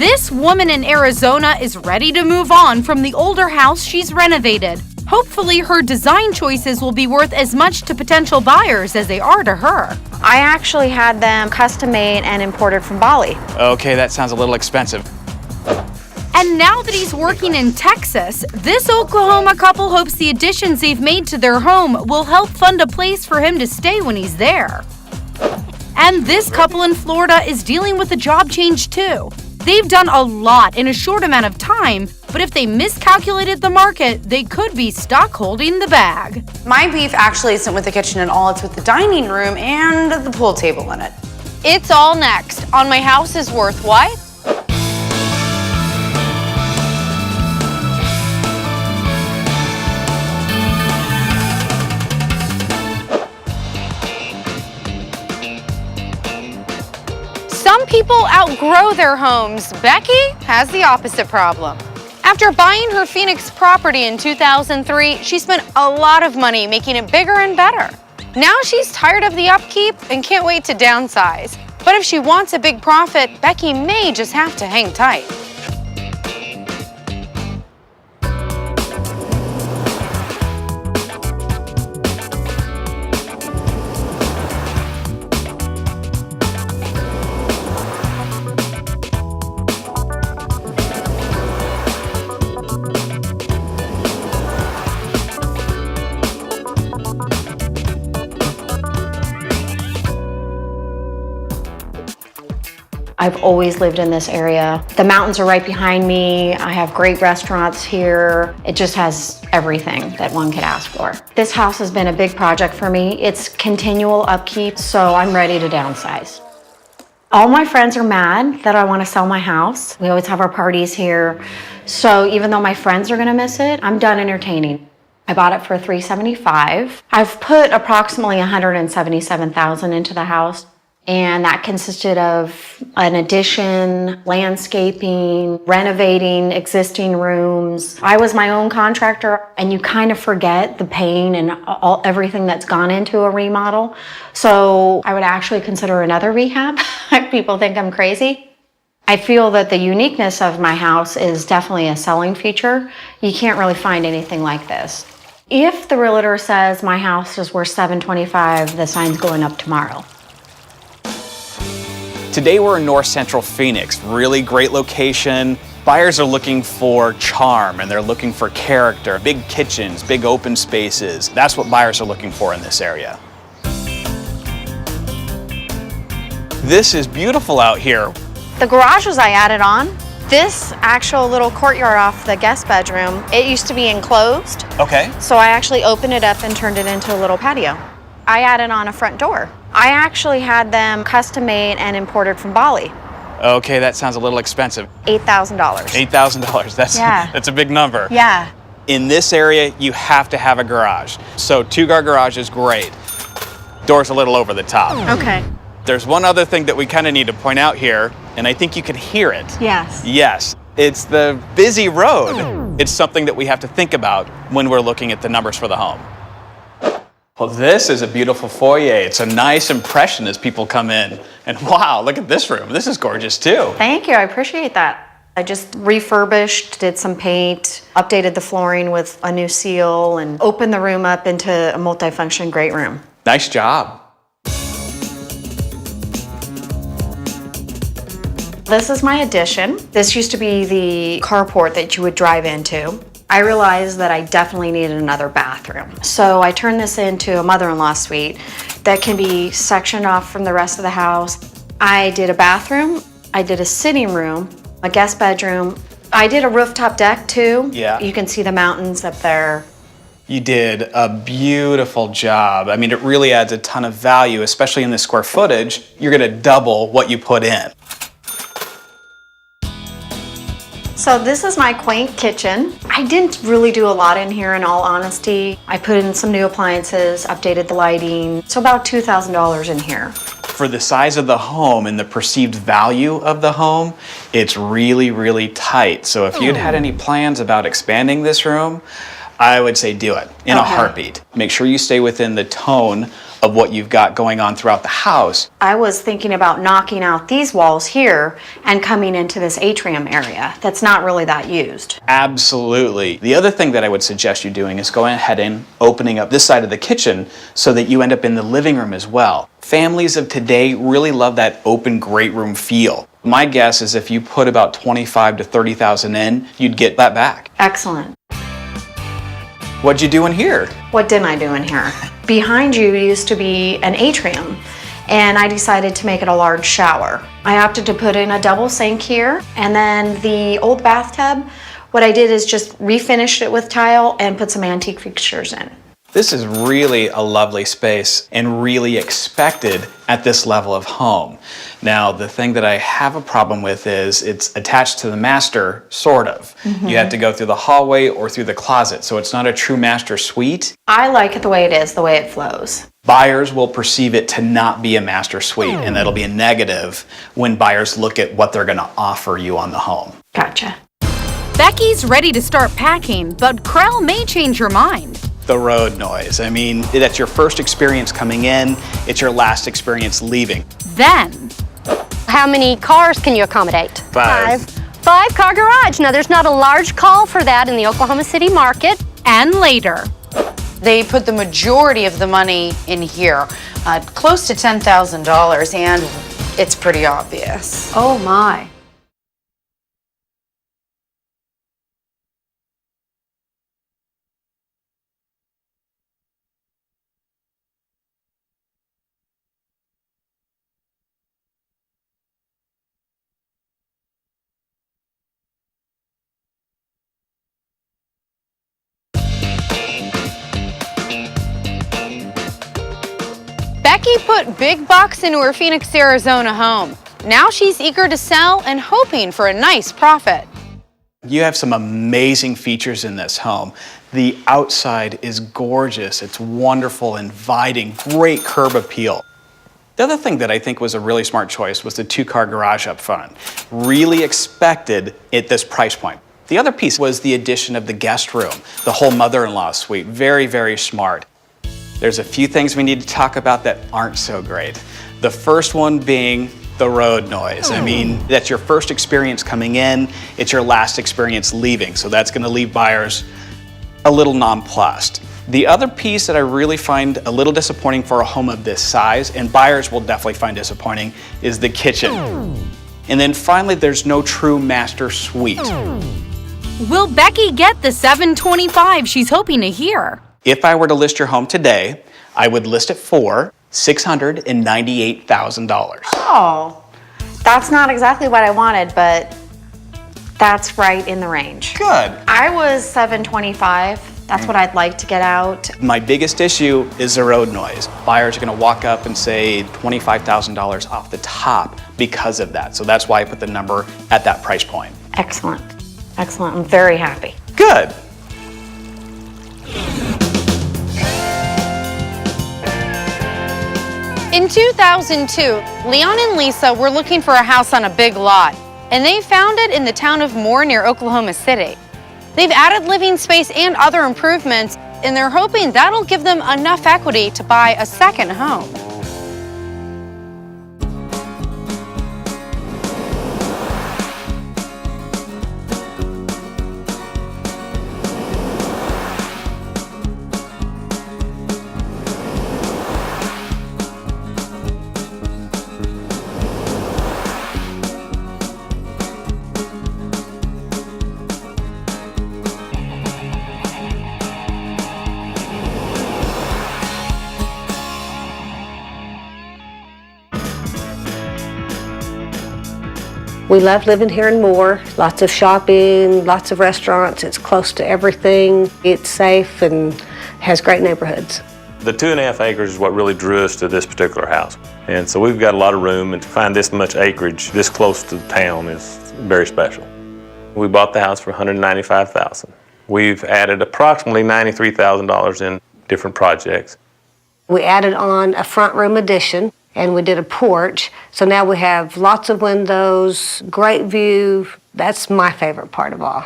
This woman in Arizona is ready to move on from the older house she's renovated. Hopefully, her design choices will be worth as much to potential buyers as they are to her. I actually had them custom made and imported from Bali. Okay, that sounds a little expensive. And now that he's working in Texas, this Oklahoma couple hopes the additions they've made to their home will help fund a place for him to stay when he's there. And this couple in Florida is dealing with a job change too. They've done a lot in a short amount of time, but if they miscalculated the market, they could be stuck holding the bag. My beef actually isn't with the kitchen at all, it's with the dining room and the pool table in it. It's all next on My House is Worth What? Some people outgrow their homes. Becky has the opposite problem. After buying her Phoenix property in 2003, she spent a lot of money making it bigger and better. Now she's tired of the upkeep and can't wait to downsize. But if she wants a big profit, Becky may just have to hang tight. I've always lived in this area. The mountains are right behind me. I have great restaurants here. It just has everything that one could ask for. This house has been a big project for me. It's continual upkeep, so I'm ready to downsize. All my friends are mad that I want to sell my house. We always have our parties here. So even though my friends are gonna miss it, I'm done entertaining. I bought it for $375,000. I've put approximately $177,000 into the house. And that consisted of an addition, landscaping, renovating existing rooms. I was my own contractor, and you kind of forget the pain and everything that's gone into a remodel. So I would actually consider another rehab. People think I'm crazy. I feel that the uniqueness of my house is definitely a selling feature. You can't really find anything like this. If the realtor says my house is worth $725,000, the sign's going up tomorrow. Today we're in North Central Phoenix, really great location. Buyers are looking for charm and they're looking for character, big kitchens, big open spaces. That's what buyers are looking for in this area. This is beautiful out here. The garages I added on. This actual little courtyard off the guest bedroom, it used to be enclosed. Okay. So I actually opened it up and turned it into a little patio. I added on a front door. I actually had them custom made and imported from Bali. Okay, that sounds a little expensive. $8,000. $8,000, that's a big number. Yeah. In this area, you have to have a garage. So two-car garage is great. Door's a little over the top. Okay. There's one other thing that we kind of need to point out here, and I think you can hear it. Yes. Yes, it's the busy road. It's something that we have to think about when we're looking at the numbers for the home. Well, this is a beautiful foyer. It's a nice impression as people come in. And wow, look at this room. This is gorgeous too. Thank you, I appreciate that. I just refurbished, did some paint, updated the flooring with a new seal, and opened the room up into a multifunction great room. Nice job. This is my addition. This used to be the carport that you would drive into. I realized that I definitely needed another bathroom. So I turned this into a mother-in-law suite that can be sectioned off from the rest of the house. I did a bathroom, I did a sitting room, a guest bedroom. I did a rooftop deck too. Yeah. You can see the mountains up there. You did a beautiful job. I mean, it really adds a ton of value, especially in the square footage. You're gonna double what you put in. So this is my quaint kitchen. I didn't really do a lot in here, in all honesty. I put in some new appliances, updated the lighting, so about $2,000 in here. For the size of the home and the perceived value of the home, it's really, really tight. So if you'd had any plans about expanding this room, I would say do it in a heartbeat. Make sure you stay within the tone of what you've got going on throughout the house. I was thinking about knocking out these walls here and coming into this atrium area that's not really that used. Absolutely. The other thing that I would suggest you doing is going ahead and opening up this side of the kitchen so that you end up in the living room as well. Families of today really love that open great room feel. My guess is if you put about $25,000 to $30,000 in, you'd get that back. Excellent. What'd you do in here? What didn't I do in here? Behind you used to be an atrium, and I decided to make it a large shower. I opted to put in a double sink here, and then the old bathtub, what I did is just refinished it with tile and put some antique fixtures in. This is really a lovely space and really expected at this level of home. Now, the thing that I have a problem with is it's attached to the master, sort of. You have to go through the hallway or through the closet, so it's not a true master suite. I like it the way it is, the way it flows. Buyers will perceive it to not be a master suite, and that'll be a negative when buyers look at what they're gonna offer you on the home. Gotcha. Becky's ready to start packing, but Krell may change her mind. The road noise. I mean, that's your first experience coming in, it's your last experience leaving. Then, How many cars can you accommodate? 5. 5-car garage. Now, there's not a large call for that in the Oklahoma City market. and later. They put the majority of the money in here, close to $10,000, and it's pretty obvious. Oh my. Becky put big bucks into her Phoenix, Arizona home. Now she's eager to sell and hoping for a nice profit. You have some amazing features in this home. The outside is gorgeous. It's wonderful, inviting, great curb appeal. The other thing that I think was a really smart choice was the 2-car garage up front. Really expected at this price point. The other piece was the addition of the guest room, the whole mother-in-law suite. Very, very smart. There's a few things we need to talk about that aren't so great. The first one being the road noise. I mean, that's your first experience coming in, it's your last experience leaving, so that's gonna leave buyers a little nonplussed. The other piece that I really find a little disappointing for a home of this size, and buyers will definitely find disappointing, is the kitchen. And then finally, there's no true master suite. Will Becky get the $725 she's hoping to hear? If I were to list your home today, I would list it for $698,000. Oh, that's not exactly what I wanted, but that's right in the range. Good. I was $725. That's what I'd like to get out. My biggest issue is the road noise. Buyers are gonna walk up and say $25,000 off the top because of that. So that's why I put the number at that price point. Excellent. Excellent. I'm very happy. Good. In 2002, Leon and Lisa were looking for a house on a big lot, and they found it in the town of Moore near Oklahoma City. They've added living space and other improvements, and they're hoping that'll give them enough equity to buy a second home. We love living here in Moore. Lots of shopping, lots of restaurants. It's close to everything. It's safe and has great neighborhoods. The 2.5 acres is what really drew us to this particular house. And so we've got a lot of room, and to find this much acreage this close to the town is very special. We bought the house for $195,000. We've added approximately $93,000 in different projects. We added on a front room addition, and we did a porch. So now we have lots of windows, great view. That's my favorite part of all.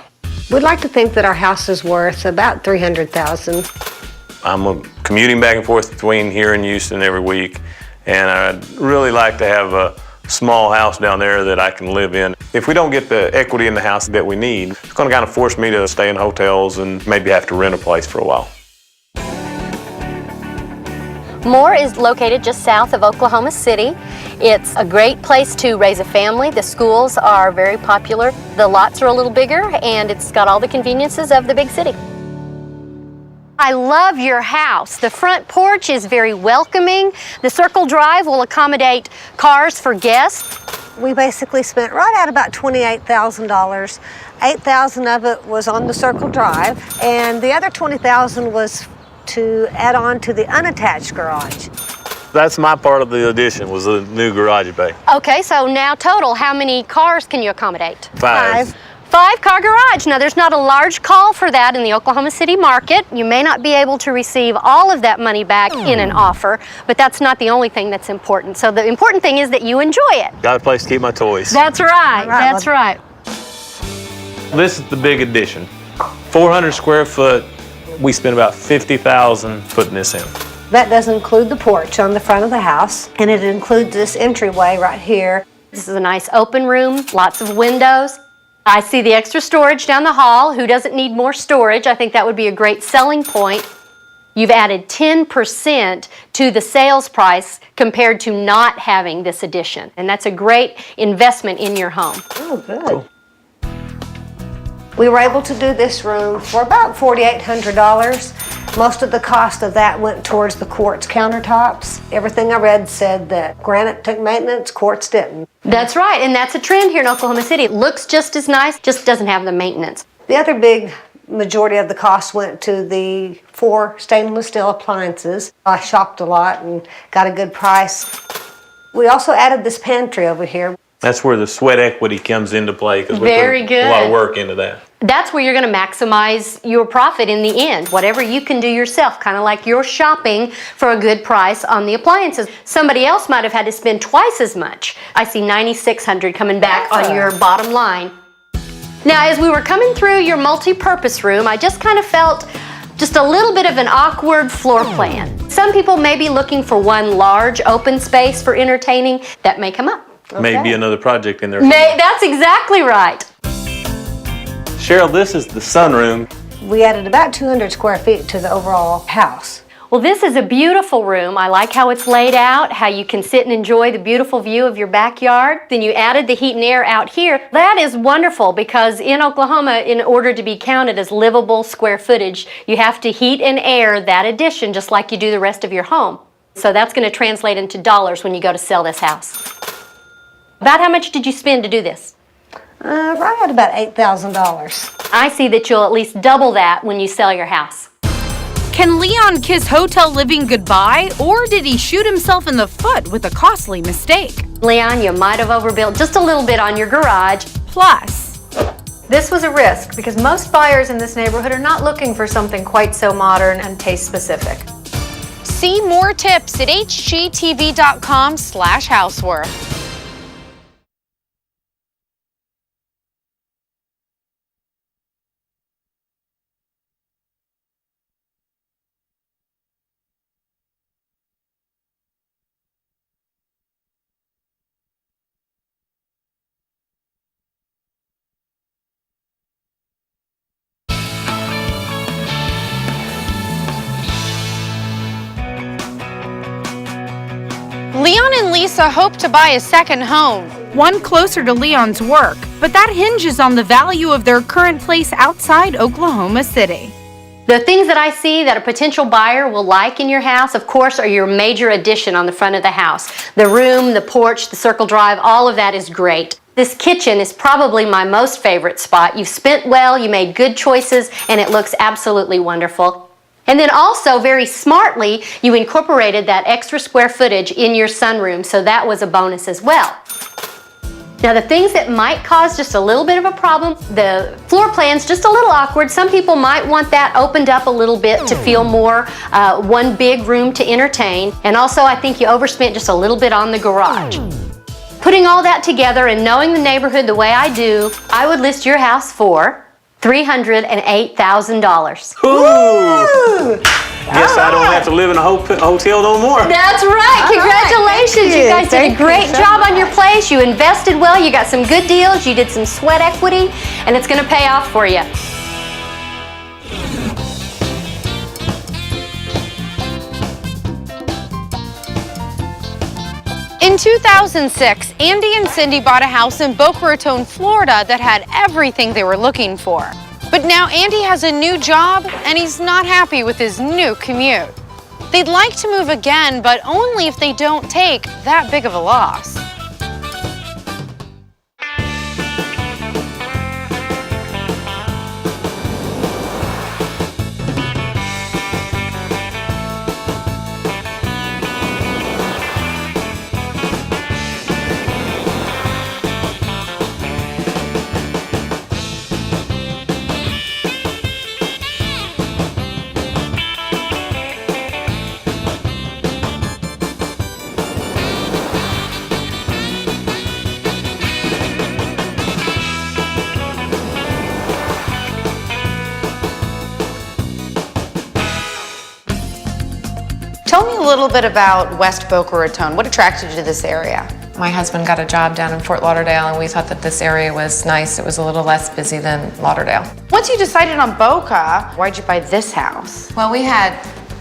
We'd like to think that our house is worth about $300,000. I'm a commuting back and forth between here and Houston every week. And I'd really like to have a small house down there that I can live in. If we don't get the equity in the house that we need, it's going to kind of force me to stay in hotels and maybe have to rent a place for a while. Moore is located just south of Oklahoma City. It's a great place to raise a family. The schools are very popular. The lots are a little bigger, and it's got all the conveniences of the big city. I love your house. The front porch is very welcoming. The circle drive will accommodate cars for guests. We basically spent right at about $28,000. $8,000 of it was on the circle drive, and the other $20,000 was to add on to the unattached garage. That's my part of the addition, was the new garage bay. Okay, so now total, how many cars can you accommodate? 5. 5-car garage. Now, there's not a large call for that in the Oklahoma City market. You may not be able to receive all of that money back in an offer, but that's not the only thing that's important. So the important thing is that you enjoy it. Got a place to keep my toys. That's right. That's right. This is the big addition. 400 square foot. We spent about $50,000 putting this in. That does include the porch on the front of the house, and it includes this entryway right here. This is a nice open room, lots of windows. I see the extra storage down the hall. Who doesn't need more storage? I think that would be a great selling point. You've added 10% to the sales price compared to not having this addition, and that's a great investment in your home. Oh, good. Cool. We were able to do this room for about $4,800. Most of the cost of that went towards the quartz countertops. Everything I read said that granite took maintenance, quartz didn't. That's right, and that's a trend here in Oklahoma City. It looks just as nice, just doesn't have the maintenance. The other big majority of the cost went to the 4 stainless steel appliances. I shopped a lot and got a good price. We also added this pantry over here. That's where the sweat equity comes into play, because we put a lot of work into that. That's where you're going to maximize your profit in the end. Whatever you can do yourself, kind of like you're shopping for a good price on the appliances. Somebody else might have had to spend twice as much. I see $9,600 coming back on your bottom line. Now, as we were coming through your multi-purpose room, I just kind of felt just a little bit of an awkward floor plan. Some people may be looking for one large open space for entertaining. That may come up. Okay. Maybe another project in there. That's exactly right. Cheryl, this is the sunroom. We added about 200 square feet to the overall house. Well, this is a beautiful room. I like how it's laid out, how you can sit and enjoy the beautiful view of your backyard. Then you added the heat and air out here. That is wonderful, because in Oklahoma, in order to be counted as livable square footage, you have to heat and air that addition just like you do the rest of your home. So that's going to translate into dollars when you go to sell this house. About how much did you spend to do this? Right at about $8,000. I see that you'll at least double that when you sell your house. Can Leon kiss hotel living goodbye, or did he shoot himself in the foot with a costly mistake? Leon, you might have overbuilt just a little bit on your garage. Plus, this was a risk because most buyers in this neighborhood are not looking for something quite so modern and taste specific. See more tips at hgtv.com/houseworth. Leon and Lisa hope to buy a second home. One closer to Leon's work, but that hinges on the value of their current place outside Oklahoma City. The things that I see that a potential buyer will like in your house, of course, are your major addition on the front of the house. The room, the porch, the circle drive, all of that is great. This kitchen is probably my most favorite spot. You've spent well, you made good choices, and it looks absolutely wonderful. And then also, very smartly, you incorporated that extra square footage in your sunroom, so that was a bonus as well. Now, the things that might cause just a little bit of a problem, the floor plan's just a little awkward. Some people might want that opened up a little bit to feel more one big room to entertain. And also, I think you overspent just a little bit on the garage. Putting all that together and knowing the neighborhood the way I do, I would list your house for $308,000. Ooh. Guess I don't have to live in a hotel no more. That's right. Congratulations. You guys did a great job on your place. You invested well. You got some good deals. You did some sweat equity, and it's going to pay off for you. In 2006, Andy and Cindy bought a house in Boca Raton, Florida that had everything they were looking for. But now Andy has a new job and he's not happy with his new commute. They'd like to move again, but only if they don't take that big of a loss. Tell me a little bit about West Boca Raton. What attracted you to this area? My husband got a job down in Fort Lauderdale, and we thought that this area was nice. It was a little less busy than Lauderdale. Once you decided on Boca, why'd you buy this house? Well, we had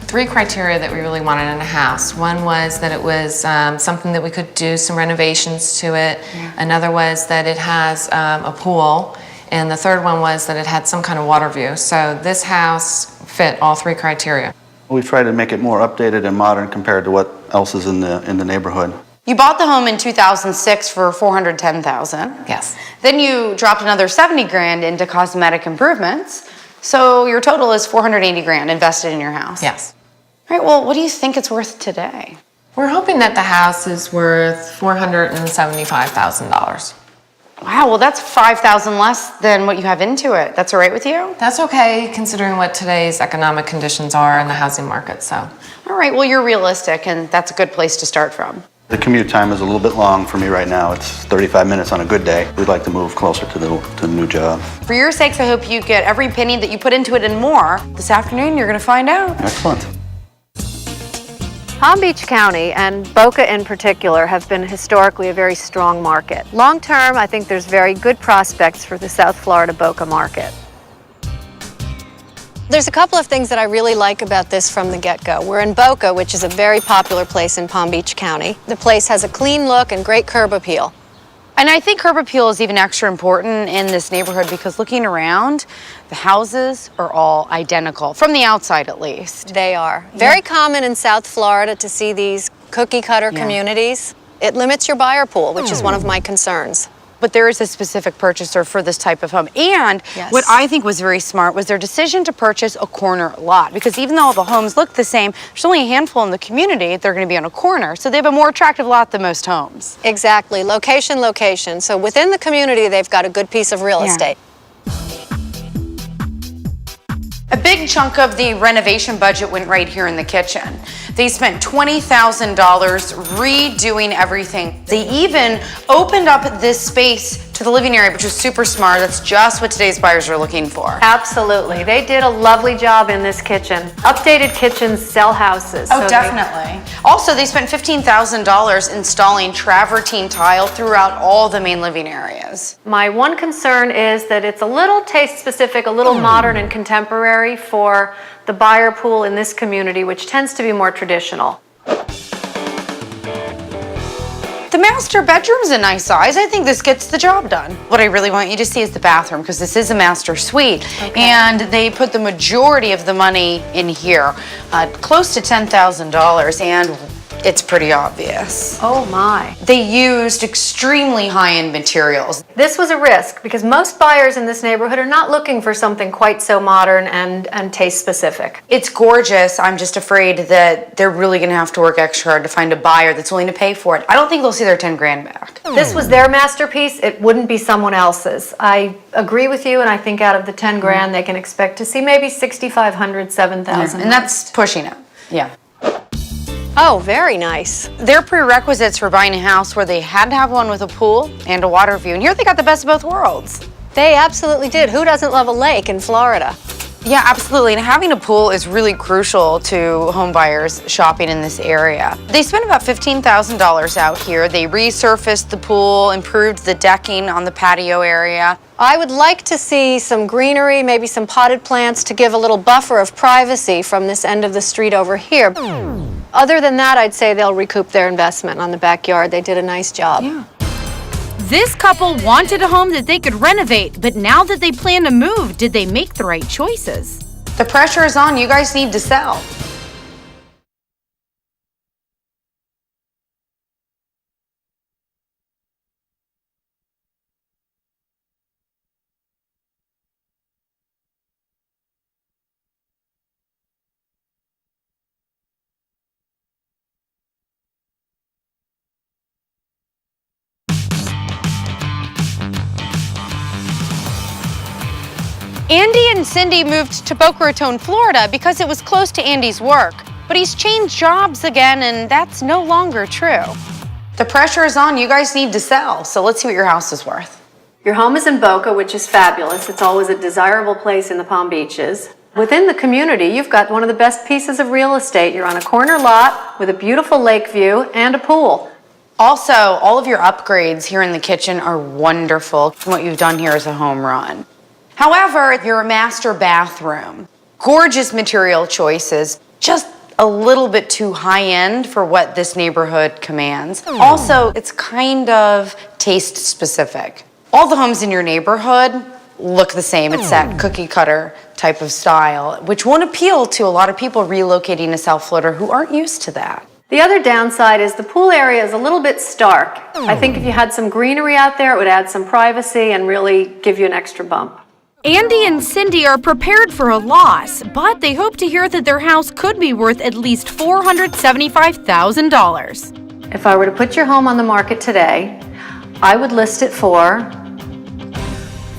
3 criteria that we really wanted in a house. One was that it was something that we could do some renovations to it. Another was that it has a pool. And the third one was that it had some kind of water view. So this house fit all 3 criteria. We try to make it more updated and modern compared to what else is in the neighborhood. You bought the home in 2006 for $410,000. Yes. Then you dropped another 70 grand into cosmetic improvements. So your total is 480 grand invested in your house. Yes. All right, well, what do you think it's worth today? We're hoping that the house is worth $475,000. Wow, well, that's $5,000 less than what you have into it. That's all right with you? That's okay, considering what today's economic conditions are in the housing market, so. All right, well, you're realistic, and that's a good place to start from. The commute time is a little bit long for me right now. It's 35 minutes on a good day. We'd like to move closer to the new job. For your sakes, I hope you get every penny that you put into it and more. This afternoon, you're going to find out. Excellent. Palm Beach County, and Boca in particular, have been historically a very strong market. Long term, I think there's very good prospects for the South Florida Boca market. There's a couple of things that I really like about this from the get-go. We're in Boca, which is a very popular place in Palm Beach County. The place has a clean look and great curb appeal. And I think curb appeal is even extra important in this neighborhood because looking around, the houses are all identical, from the outside at least. They are. Very common in South Florida to see these cookie-cutter communities. It limits your buyer pool, which is one of my concerns. But there is a specific purchaser for this type of home. And what I think was very smart was their decision to purchase a corner lot. Because even though all the homes look the same, there's only a handful in the community. They're going to be on a corner. So they have a more attractive lot than most homes. Exactly. Location, location. So within the community, they've got a good piece of real estate. A big chunk of the renovation budget went right here in the kitchen. They spent $20,000 redoing everything. They even opened up this space to the living area, which was super smart. That's just what today's buyers are looking for. Absolutely. They did a lovely job in this kitchen. Updated kitchens sell houses. Oh, definitely. Also, they spent $15,000 installing travertine tile throughout all the main living areas. My one concern is that it's a little taste specific, a little modern and contemporary for the buyer pool in this community, which tends to be more traditional. The master bedroom's a nice size. I think this gets the job done. What I really want you to see is the bathroom, because this is a master suite. And they put the majority of the money in here, close to $10,000, and it's pretty obvious. Oh my. They used extremely high-end materials. This was a risk because most buyers in this neighborhood are not looking for something quite so modern and taste specific. It's gorgeous. I'm just afraid that they're really gonna have to work extra hard to find a buyer that's willing to pay for it. I don't think they'll see their 10 grand back. This was their masterpiece. It wouldn't be someone else's. I agree with you, and I think out of the 10 grand, they can expect to see maybe 6,500, 7,000. And that's pushing it. Yeah. Oh, very nice. Their prerequisites for buying a house where they had to have one with a pool and a water view. And here they got the best of both worlds. They absolutely did. Who doesn't love a lake in Florida? Yeah, absolutely. And having a pool is really crucial to home buyers shopping in this area. They spent about $15,000 out here. They resurfaced the pool, improved the decking on the patio area. I would like to see some greenery, maybe some potted plants to give a little buffer of privacy from this end of the street over here. Other than that, I'd say they'll recoup their investment on the backyard. They did a nice job. Yeah. This couple wanted a home that they could renovate, but now that they plan to move, did they make the right choices? The pressure is on. You guys need to sell. Andy and Cindy moved to Boca Raton, Florida because it was close to Andy's work. But he's changed jobs again, and that's no longer true. The pressure is on. You guys need to sell. So let's see what your house is worth. Your home is in Boca, which is fabulous. It's always a desirable place in the Palm Beaches. Within the community, you've got one of the best pieces of real estate. You're on a corner lot with a beautiful lake view and a pool. Also, all of your upgrades here in the kitchen are wonderful. What you've done here is a home run. However, your master bathroom, gorgeous material choices, just a little bit too high-end for what this neighborhood commands. Also, it's kind of taste-specific. All the homes in your neighborhood look the same. It's that cookie-cutter type of style, which won't appeal to a lot of people relocating to South Florida who aren't used to that. The other downside is the pool area is a little bit stark. I think if you had some greenery out there, it would add some privacy and really give you an extra bump. Andy and Cindy are prepared for a loss, but they hope to hear that their house could be worth at least $475,000. If I were to put your home on the market today, I would list it for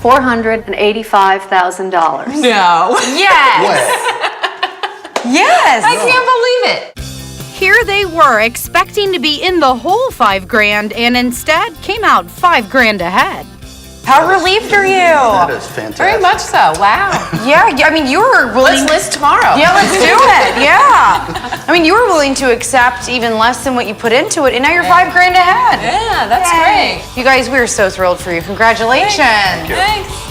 $485,000. No. Yes! Yes! I can't believe it. Here they were, expecting to be in the whole $5,000, and instead came out $5,000 ahead. How relieved are you? That is fantastic. Very much so. Wow. Yeah, I mean, you were willing... Let's list tomorrow. Yeah, let's do it. Yeah. I mean, you were willing to accept even less than what you put into it, and now you're $5,000 ahead. Yeah, that's great. You guys, we are so thrilled for you. Congratulations. Thanks.